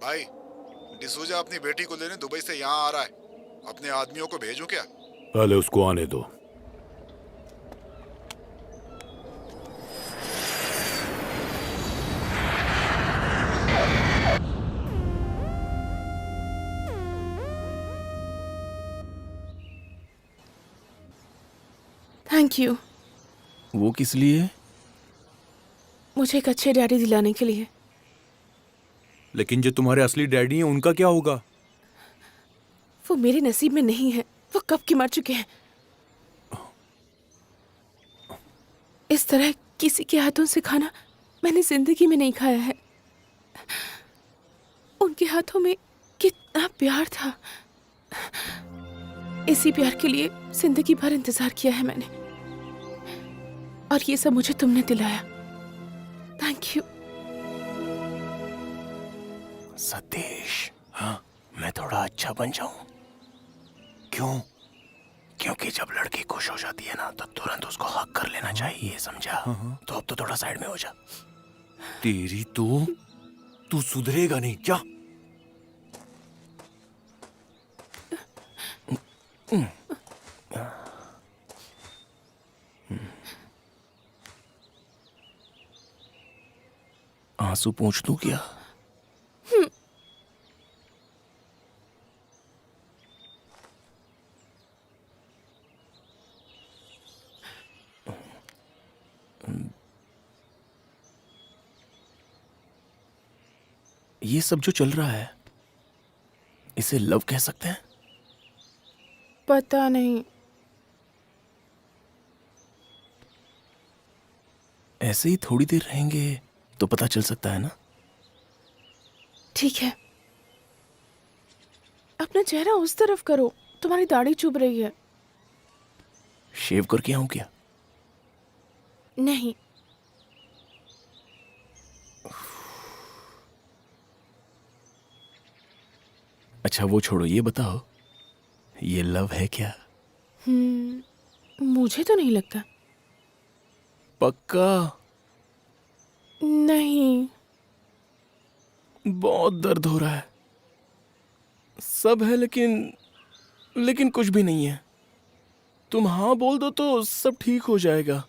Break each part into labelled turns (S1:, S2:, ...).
S1: भाई, डिसूजा अपनी बेटी को लेने दुबई से यहाँ आ रहा है। अपने आदमियों को भेजूं क्या?
S2: पहले उसको आने दो।
S3: Thank you.
S4: वो किस लिए?
S3: मुझे एक अच्छे डैडी दिलाने के लिए।
S2: लेकिन जो तुम्हारे असली डैडी हैं उनका क्या होगा?
S3: वो मेरे नसीब में नहीं है। वो कब के मर चुके हैं। इस तरह किसी के हाथों से खाना मैंने जिंदगी में नहीं खाया है। उनके हाथों में कितना प्यार था। इसी प्यार के लिए जिंदगी भर इंतजार किया है मैंने, और ये सब मुझे तुमने दिलाया। Thank you.
S4: सतीश, हाँ, मैं थोड़ा अच्छा बन जाऊं? क्यों? क्योंकि जब लड़की खुश हो जाती है ना तो तुरंत उसको हक कर लेना चाहिए, समझा? तो अब तो थोड़ा साइड में हो जा।
S2: तेरी तो तू सुधरेगा नहीं क्या?
S4: आंसू पोंछ दूं क्या? ये सब जो चल रहा है, इसे लव कह सकते हैं?
S3: पता नहीं।
S4: ऐसे ही थोड़ी देर रहेंगे तो पता चल सकता है ना।
S3: ठीक है, अपना चेहरा उस तरफ करो। तुम्हारी दाढ़ी चुभ रही है।
S4: शेव करके आऊं क्या?
S3: नहीं।
S4: अच्छा वो छोड़ो, ये बताओ, ये लव है क्या?
S3: मुझे तो नहीं लगता।
S4: पक्का?
S3: नहीं।
S4: बहुत दर्द हो रहा है। सब है लेकिन कुछ भी नहीं है। तुम हाँ बोल दो तो सब ठीक हो जाएगा।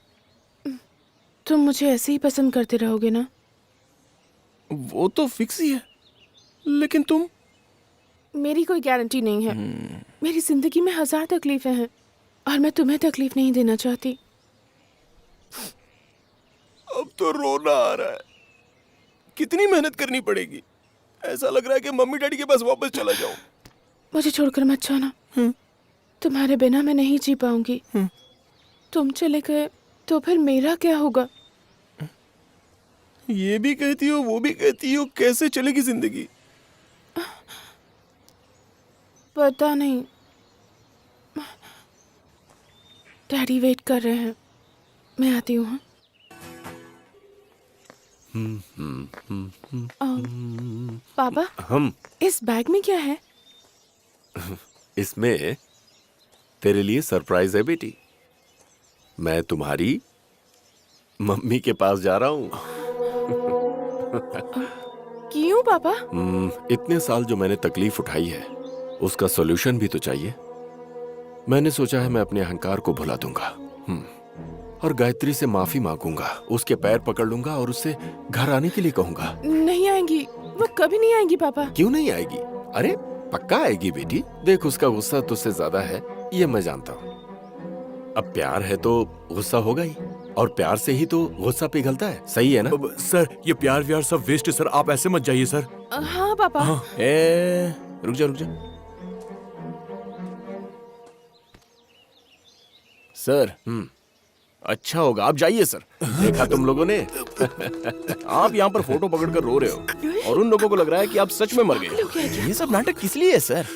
S3: तुम मुझे ऐसे ही पसंद करते रहोगे ना?
S4: वो तो फिक्स ही है, लेकिन तुम?
S3: मेरी कोई गारंटी नहीं है। मेरी जिंदगी में 1000 तकलीफें हैं, और मैं तुम्हें तकलीफ नहीं देना चाहती।
S4: अब तो रोना आ रहा है। कितनी मेहनत करनी पड़ेगी। ऐसा लग रहा है कि मम्मी डैडी के पास वापस चला जाऊं।
S3: मुझे छोड़कर मत जाना। तुम्हारे बिना मैं नहीं जी पाऊंगी। तुम चले गए तो फिर मेरा क्या होगा?
S4: ये भी कहती हो, वो भी कहती हो, कैसे चलेगी जिंदगी?
S3: पता नहीं। डैडी वेट कर रहे हैं, मैं आती हूँ। हाँ? पापा, इस बैग में क्या है?
S5: इसमें तेरे लिए सरप्राइज है बेटी। मैं तुम्हारी मम्मी के पास जा रहा हूँ।
S3: क्यों पापा?
S5: इतने साल जो मैंने तकलीफ उठाई है उसका सॉल्यूशन भी तो चाहिए। मैंने सोचा है मैं अपने अहंकार को भुला दूंगा और गायत्री से माफी मांगूंगा, उसके पैर पकड़ लूंगा और उससे घर आने के लिए कहूंगा।
S3: नहीं आएंगी, वो कभी नहीं आएंगी पापा।
S5: क्यों नहीं आएगी? अरे पक्का आएगी बेटी। देख उसका गुस्सा तुझसे ज्यादा है, ये मैं जानता हूँ। अब प्यार है तो गुस्सा होगा ही, और प्यार से ही तो गुस्सा पिघलता है। सही है ना?
S2: सर ये प्यार व्यार सब वेस्ट है सर, आप ऐसे मत जाइए सर।
S3: हाँ पापा।
S2: हाँ।
S4: रुक जा। सर, अच्छा होगा आप जाइए सर।
S5: देखा तुम लोगों ने?
S4: आप यहाँ पर फोटो पकड़कर रो रहे हो और उन लोगों को लग रहा है कि आप सच में मर गए। ये सब नाटक किस लिए है सर?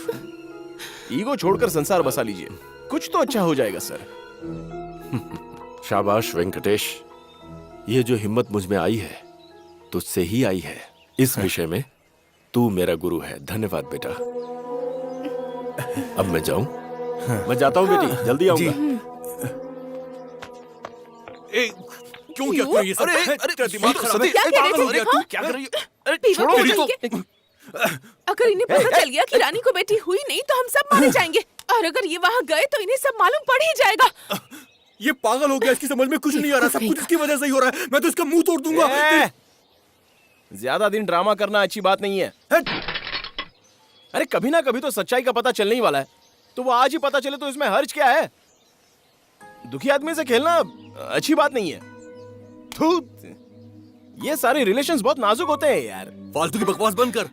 S4: ईगो छोड़कर संसार बसा लीजिए, कुछ तो अच्छा हो जाएगा सर।
S5: शाबाश वेंकटेश, ये जो हिम्मत मुझ में आई है तुझसे ही आई है। इस विषय में तू मेरा गुरु है। धन्यवाद बेटा। अब मैं जाऊं? मैं जाता हूं बेटी, जल्दी आऊंगा।
S2: क्यों क्या कर ये सब?
S4: अरे
S2: दिमाग खराब है?
S4: क्या कर रही हो?
S3: छोड़ो मुझे। अगर इन्हें पता चल गया कि रानी को बेटी हुई नहीं तो हम सब मारे जाएंगे, और अगर ये वहाँ गए तो इन्हें सब मालूम पड़ ही जाएगा।
S6: ये पागल हो गया, इसकी समझ में कुछ नहीं आ रहा, सब कुछ इसकी वजह से ही हो रहा है। मैं तो इसका मुंह तोड़ दूंगा।
S4: ज्यादा दिन ड्रामा करना अच्छी बात नहीं है। अरे कभी ना कभी तो सच्चाई का पता चलने ही वाला है, तो वो आज ही पता चले तो इसमें हर्ज क्या है? दुखी आदमी से खेलना अच्छी बात नहीं है। थू, ये सारे रिलेशंस बहुत नाजुक होते हैं यार।
S6: फालतू की बकवास बंद कर।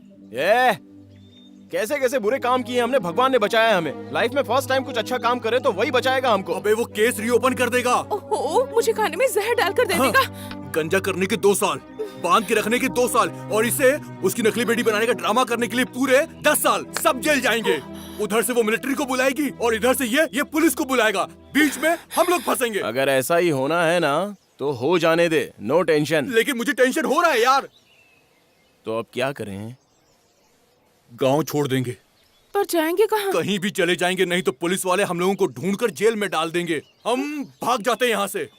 S4: कैसे कैसे बुरे काम किए हमने, भगवान ने बचाया हमें। लाइफ में फर्स्ट टाइम कुछ अच्छा काम करे तो वही बचाएगा हमको।
S6: अबे वो केस रीओपन कर देगा।
S3: ओहो, मुझे खाने में जहर डालकर दे देगा।
S6: गंजा करने के 2 साल, बांध के रखने के 2 साल, और इसे उसकी नकली बेटी बनाने का ड्रामा करने के लिए पूरे 10 साल। सब जेल जाएंगे। उधर से वो मिलिट्री को बुलाएगी और इधर से ये पुलिस को बुलाएगा। बीच में हम लोग फंसेंगे।
S4: अगर ऐसा ही होना है ना तो हो जाने दे, नो टेंशन।
S6: लेकिन मुझे टेंशन हो रहा है यार।
S4: तो अब क्या करें?
S6: गांव छोड़ देंगे।
S3: पर जाएंगे कहाँ?
S6: कहीं भी चले जाएंगे, नहीं तो पुलिस वाले हम लोगों को ढूंढकर जेल में डाल देंगे। हम भाग जाते हैं यहाँ से।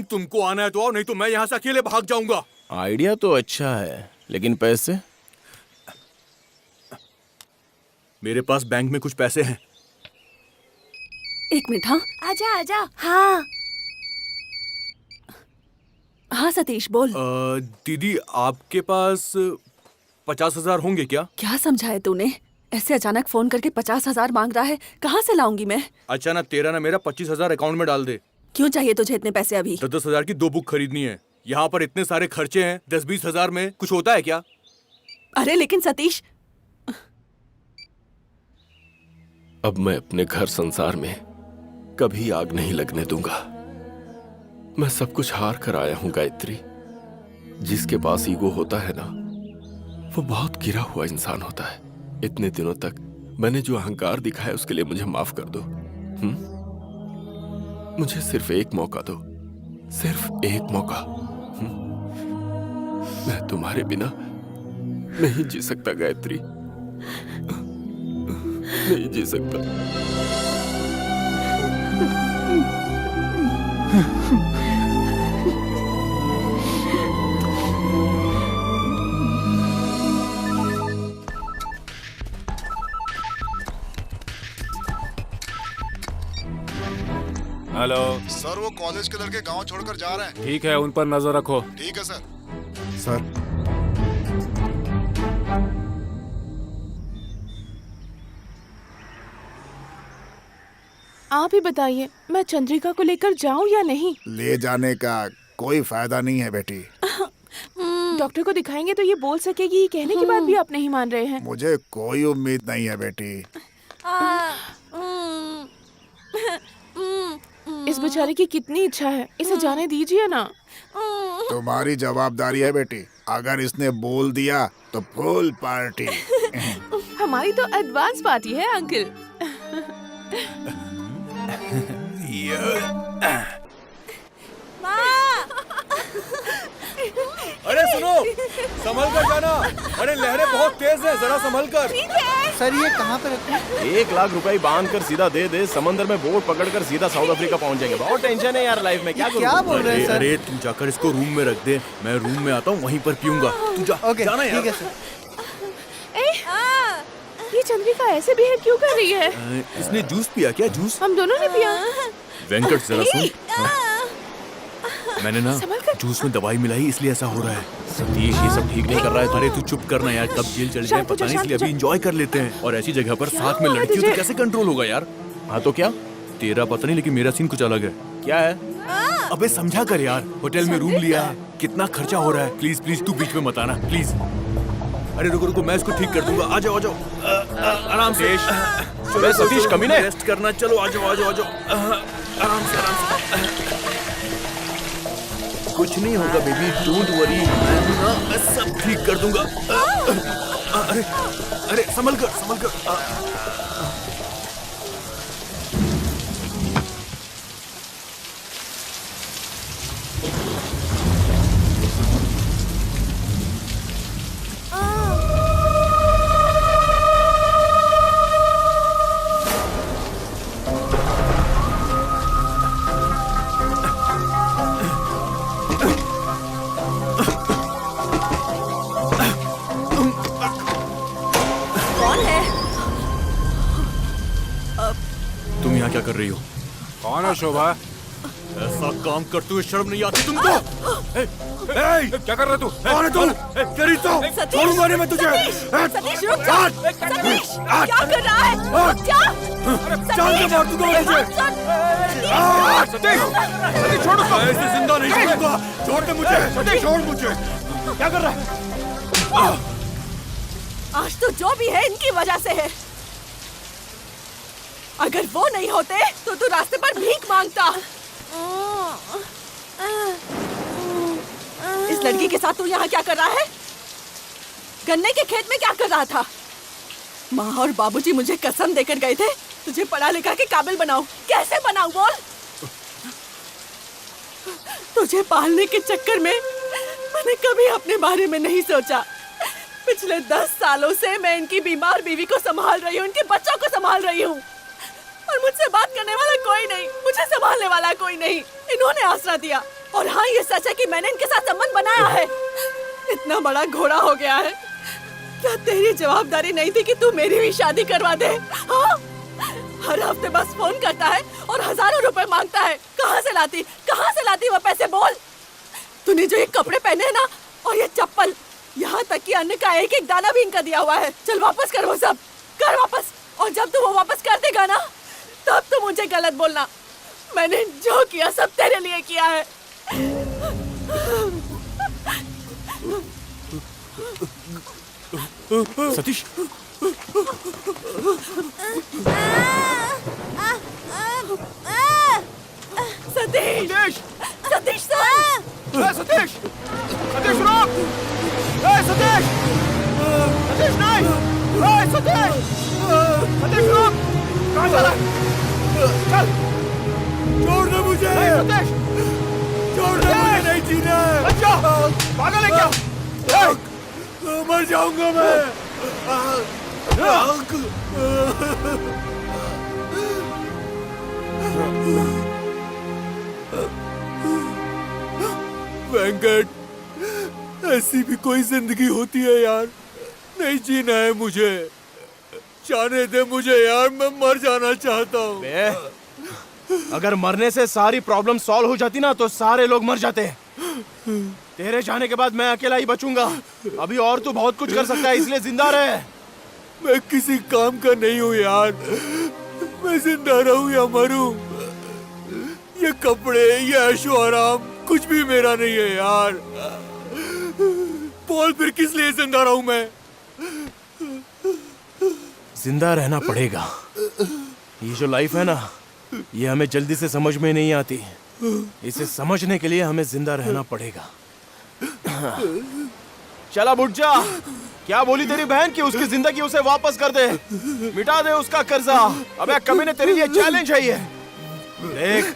S6: तुमको आना है तो आओ, नहीं तो मैं यहाँ से अकेले भाग जाऊंगा।
S4: आइडिया तो अच्छा है, लेकिन पैसे?
S6: मेरे पास बैंक में कुछ पैसे हैं।
S7: 1 मिनट। हाँ
S8: आजा आजा।
S7: हाँ हाँ सतीश बोल।
S6: दीदी आपके पास 50,000 होंगे क्या?
S7: क्या समझा है तूने? ऐसे अचानक फोन करके 50,000 मांग रहा है, कहाँ से लाऊंगी मैं?
S6: अच्छा ना, तेरा ना मेरा 25,000 अकाउंट में डाल दे।
S7: क्यों चाहिए तुझे इतने पैसे अभी?
S6: 10,000 की 2 बुक खरीदनी है। यहाँ पर इतने सारे खर्चे हैं, 10-20 हजार में कुछ होता है क्या?
S7: अरे लेकिन सतीश।
S5: अब मैं अपने घर संसार में कभी आग नहीं लगने दूंगा। मैं सब कुछ हार कर आया हूं गायत्री। जिसके पास ईगो होता है ना, वो बहुत गिरा हुआ इंसान होता है। इतने दिनों तक मैंने जो अहंकार दिखाया उसके लिए मुझे माफ कर दो। मुझे सिर्फ एक मौका दो, सिर्फ एक मौका। मैं तुम्हारे बिना नहीं जी सकता गायत्री, नहीं जी सकता।
S2: हेलो
S1: सर, वो कॉलेज के लड़के गांव छोड़कर जा रहे हैं।
S2: ठीक है, उन पर नजर रखो।
S1: ठीक है सर।
S2: सर
S3: आप ही बताइए, मैं चंद्रिका को लेकर जाऊं या नहीं?
S1: ले जाने का कोई फायदा नहीं है बेटी।
S3: डॉक्टर को दिखाएंगे तो ये बोल सकेगी, ये कहने के बाद भी आप नहीं मान रहे हैं।
S1: मुझे कोई उम्मीद नहीं है बेटी।
S3: इस बेचारे की कितनी इच्छा है, इसे जाने दीजिए ना।
S1: तुम्हारी जवाबदारी है बेटी। अगर इसने बोल दिया तो फुल पार्टी।
S3: हमारी तो एडवांस पार्टी है अंकल।
S6: अरे सुनो, संभल कर जाना। अरे लहरें बहुत तेज है, जरा संभल कर।
S9: सर ये कहाँ पे रखते?
S4: 1 लाख रुपए बांध कर सीधा दे दे, समंदर में बोट पकड़ कर सीधा साउथ अफ्रीका पहुंच जाएंगे। बहुत टेंशन है यार लाइफ में, क्या करूं?
S9: क्या बोल रहे हैं सर?
S6: अरे तुम जाकर इसको रूम में रख दे, मैं रूम में आता हूँ, वहीं पर पीऊंगा। तू जा।
S9: ओके
S6: जाना यार।
S9: ठीक है सर।
S3: ये चंद्रिका ऐसे बिहेव क्यों कर रही है?
S6: इसने जूस पिया क्या? जूस?
S3: हम दोनों ने पिया।
S6: वेंकट जरा सुन। मैंने ना जूस में दवाई मिलाई, इसलिए ऐसा हो रहा है।
S4: सतीश ये सब ठीक नहीं कर रहा है।
S6: अरे तू चुप करना यार, कब जेल चले जाए पता नहीं, इसलिए अभी एंजॉय कर लेते हैं। और ऐसी जगह पर साथ में लड़की हो तो कैसे कंट्रोल होगा यार?
S4: हाँ तो क्या?
S6: तेरा पता नहीं, लेकिन मेरा सीन कुछ अलग है।
S4: क्या है?
S6: अबे समझा कर यार, होटल में रूम लिया है, कितना खर्चा हो रहा है। प्लीज प्लीज तू बीच में मत आना प्लीज। अरे रुको रुको, मैं इसको ठीक कर दूंगा। आ जाओ आ जाओ, आराम से।
S4: अबे सतीश कमीने,
S6: रेस्ट करना। चलो आ जाओ आ जाओ आ जाओ, आराम से आराम से। कुछ नहीं होगा बेबी, डोंट वरी, मैं सब ठीक कर दूंगा। अरे अरे संभल कर संभल कर।
S7: कौन है?
S6: तुम यहाँ क्या कर रही हो?
S1: कौन है शोभा?
S6: ऐसा काम करते हुए शर्म नहीं आती तुमको?
S1: क्या कर रहा तू? कौन है तू? तेरी तो
S7: सतीश!
S1: छोड़ूंगा नहीं मैं तुझे।
S7: सतीश रुक जा! सतीश क्या कर रहा है? क्या?
S1: जान से मार दूंगा मैं तुझे। सतीश! सतीश छोड़ उसको।
S6: मैं इसे जिंदा नहीं छोड़ूंगा।
S1: छोड़ दे मुझे। सतीश छोड़ मुझे। क्या कर रहा है?
S7: आज तो जो भी है इनकी वजह से है। अगर वो नहीं होते तो तू रास्ते पर भीख मांगता। इस लड़की के साथ तू यहाँ क्या कर रहा है? गन्ने के खेत में क्या कर रहा था? माँ और बाबूजी मुझे कसम देकर गए थे तुझे पढ़ा लिखा के काबिल बनाऊं। कैसे बनाऊं बोल? तुझे पालने के चक्कर में मैंने कभी अपने बारे में नहीं सोचा। पिछले 10 सालों से मैं इनकी बीमार बीवी को संभाल रही हूँ, इनके बच्चों को संभाल रही हूँ, और मुझसे बात करने वाला कोई नहीं, मुझे संभालने वाला कोई नहीं। इन्होंने आसरा दिया। और हाँ, ये सच है कि मैंने इनके साथ संबंध बनाया है। इतना बड़ा घोड़ा हो गया है। क्या तेरी जवाबदारी नहीं थी कि तू मेरी भी शादी करवा दे? हाँ? हर हफ्ते बस फोन करता है और हजारों रुपए मांगता है। कहाँ से लाती वो पैसे बोल? तूने जो ये कपड़े पहने हैं ना, और ये चप्पल, यहाँ तक कि अन्न का एक एक दाना भी इनका दिया हुआ है। चल वापस कर वो सब, कर वापस। और जब तू वो वापस कर देगा ना, तब तो मुझे गलत बोलना। मैंने जो किया सब तेरे लिए किया है।
S6: सतीश!
S7: सतीश! सतीश सुन!
S1: सतीश! सतीश रुक! सतीश! सतीश नहीं! सतीश! सतीश रुक! कहाँ जा रहा है? चल! छोड़ दे मुझे! सतीश! छोड़ दे मुझे, नहीं जीना है! बच्चा! पागल है क्या? मर जाऊंगा मैं!
S6: वेंकट, ऐसी भी कोई जिंदगी होती है यार? नहीं जीना है मुझे। जाने दे मुझे यार, मैं मर जाना चाहता हूँ।
S8: अगर मरने से सारी प्रॉब्लम सॉल्व हो जाती ना तो सारे लोग मर जाते। तेरे जाने के बाद मैं अकेला ही बचूंगा। अभी और तू बहुत कुछ कर सकता है, इसलिए जिंदा रहे।
S6: मैं किसी काम का नहीं हूँ यार। मैं जिंदा रहूं या मरूं, ये कपड़े, ये ऐशो आराम कुछ भी मेरा नहीं है यार। बोल फिर किस लिए जिंदा रहूं मैं?
S8: जिंदा रहना पड़ेगा। ये जो लाइफ है ना, ये हमें जल्दी से समझ में नहीं आती। इसे समझने के लिए हमें जिंदा रहना पड़ेगा। चला बुढ़ा, क्या बोली तेरी बहन कि उसकी जिंदगी उसे वापस कर दे, मिटा दे उसका कर्जा। अबे कमीने, तेरे लिए चैलेंज है ये। देख,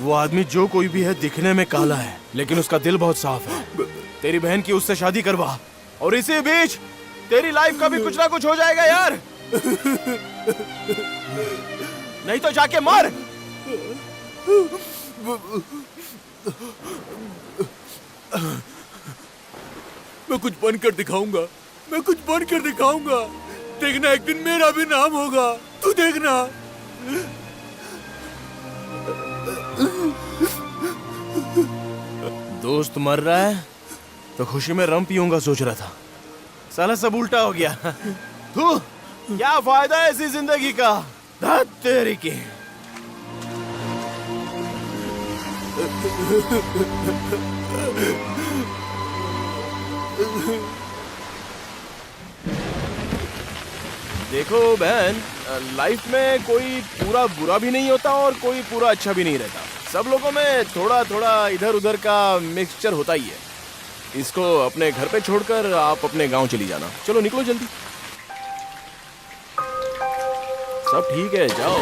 S8: वो आदमी जो कोई भी है दिखने में काला है, लेकिन उसका दिल बहुत साफ है। तेरी बहन की उससे शादी करवा, और इसी बीच तेरी लाइफ का भी कुछ ना कुछ हो जाएगा यार। नहीं तो जाके मर।
S6: मैं कुछ बन कर दिखाऊंगा, मैं कुछ बन कर दिखाऊंगा। देखना, एक दिन मेरा भी नाम होगा, तू देखना।
S8: दोस्त मर रहा है तो खुशी में रम पीऊंगा सोच रहा था, साला सब उल्टा हो गया। तू क्या फायदा है ऐसी जिंदगी का? धत तेरी की। देखो बहन, लाइफ में कोई पूरा बुरा भी नहीं होता और कोई पूरा अच्छा भी नहीं रहता। सब लोगों में थोड़ा थोड़ा इधर उधर का मिक्सचर होता ही है। इसको अपने घर पे छोड़कर आप अपने गांव चली जाना। चलो निकलो जल्दी। सब ठीक है, जाओ।